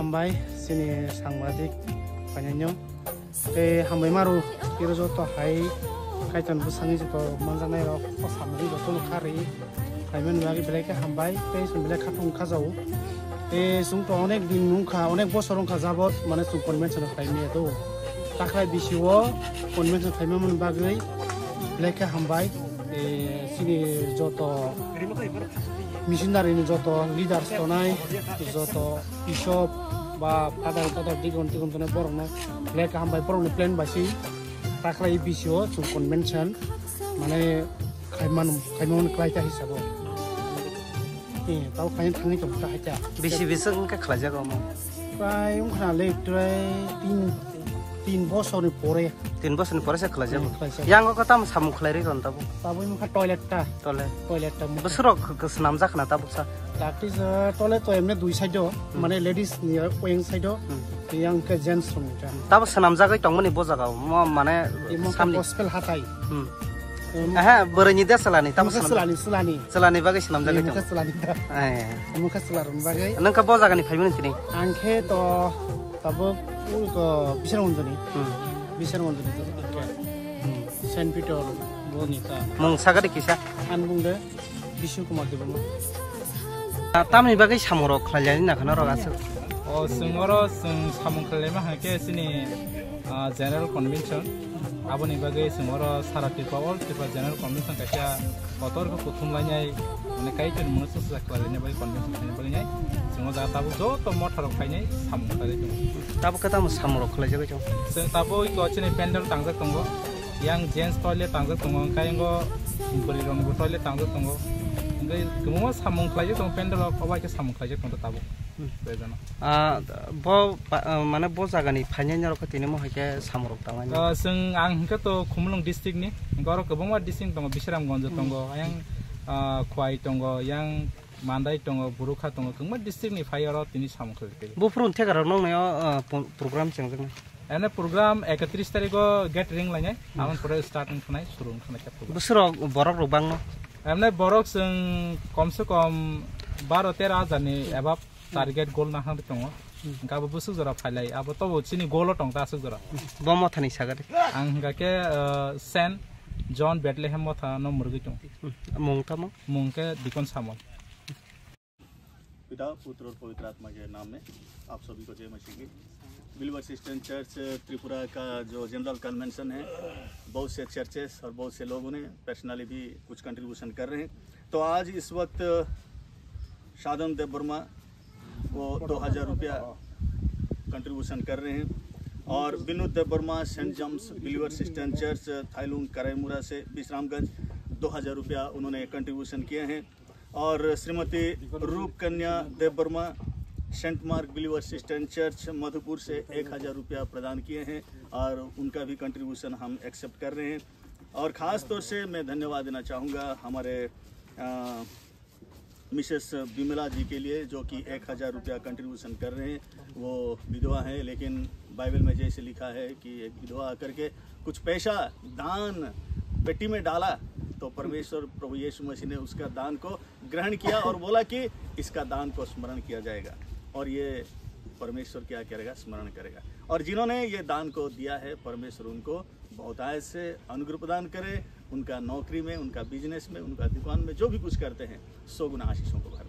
hambai sini sangbadik panyanyo te hambai maru kiro joto hai kaitan busangi joto manjanai rok samri joto khari kaimen bagi beleke hambai te sun belek khatung khajau te sung to onek din nungkha onek bosor nungkha jabot mane sung convention khaime do takrai bisiwo convention khaime mon bagai beleke hambai sini joto missionary ni joto leaders tonai joto bishop ba father digon tone borno beleke hambai borno plan basi takrai bisiwo sung convention mane khaiman klaita hisabo tau kain thangni to ta haja bisi ka khlaja go mo pai khna le trai tin bosor ni pore 3 বছর পরে সে খলাজা yang ko tam samu khlari ron tabu tabu mu kha toilet ta বছর নাম জাখনা তাবু সা that is toilet to emne dui side mane ladies ni wing side yang ke gents somita tabu sanam jagai tongmani bo jaga mane samni gospel hatai aha borani desalani tabu selani bagai sanam jagai tong selani mu kha selaron bagai nangka bo jagani phaimuni tini angke to tabu ko bisar monjoni Saint Peter bonita mong sagari kisa an bungde Bishu Kumar debamo tamni bagai samoro khlajani na khana rogasu o singoro sing samung khlema hake sini general convention aboni bagai singoro sarati power tipa general convention kacha motor ko puthum lanyai mane kai chen musu saklalenya bagai convention khane bagai singo da tabu jo to motor khainai samung khlajai tabu kata mo samoro khlajai jo tabu ko chini pendal tangjak tongo yang gents toilet tangjak tongo kaingo bori rong toilet tangjak tongo ngai kumo samung khlajai tong pendal ko ba ke samung khlajai tong tabu bezana bo mane bo jagani phainai ro katini mo hake samoro tangani sing ang ka to khumlung district ni goro kobongwa district tongo Bisramganj tongo yang khwai tongo yang mandai tongo burukha tongo kungma district ni phayaro tini samung khlajai bo front thegaro nongnayo program chengjang ene program 31 tariko get ring lainai amon pore starting khunai shuru khunai ka busro borok robang no emne borok sing komse kom 12-13 हजार ni above target goal na han tongo ga busu jora phailai abo to chini goal tong ta su jora bomo thani sagari ang ga ke Saint John Bethlehem mo tha no murgi tong mung ke dikon samon पिता पुत्र और पवित्र आत्मा के नाम में आप सभी को जय मसीह की बिलीवर्स क्रिश्चियन चर्च त्रिपुरा का जो जनरल कन्वेंशन है बहुत से चर्चेस और बहुत से लोगों ने पर्सनली भी कुछ कंट्रीब्यूशन कर रहे हैं तो आज इस वक्त शादन देव वर्मा वो 2000 रुपया कंट्रीब्यूशन कर रहे हैं और Vinod Dev Varma Saint James Believers Christian Church Thailung Karaimura से विश्रामगंज 2000 रुपया उन्होंने कंट्रीब्यूशन किए हैं और Shrimati Roop Kanya Dev Varma Saint Mark Believers Christian Church Madhupur से 1000 रुपया प्रदान किए हैं और उनका भी कंट्रीब्यूशन हम एक्सेप्ट कर रहे हैं और ख़ास तौर से मैं धन्यवाद देना चाहूँगा हमारे मिसेस बिमला जी के लिए जो कि 1000 रुपया कंट्रीब्यूशन कर रहे हैं वो विधवा हैं लेकिन बाइबल में जैसे लिखा है कि एक विधवा आकर के कुछ पैसा दान पेटी में डाला तो परमेश्वर प्रभु यीशु मसीह ने उसका दान को ग्रहण किया और बोला कि इसका दान को स्मरण किया जाएगा और ये परमेश्वर क्या करेगा स्मरण करेगा और जिन्होंने ये दान को दिया है परमेश्वर उनको बहुतायत से अनुग्रह प्रदान करे उनका नौकरी में उनका बिजनेस में उनका दुकान में जो भी कुछ करते हैं 100 गुना आशीषों को भर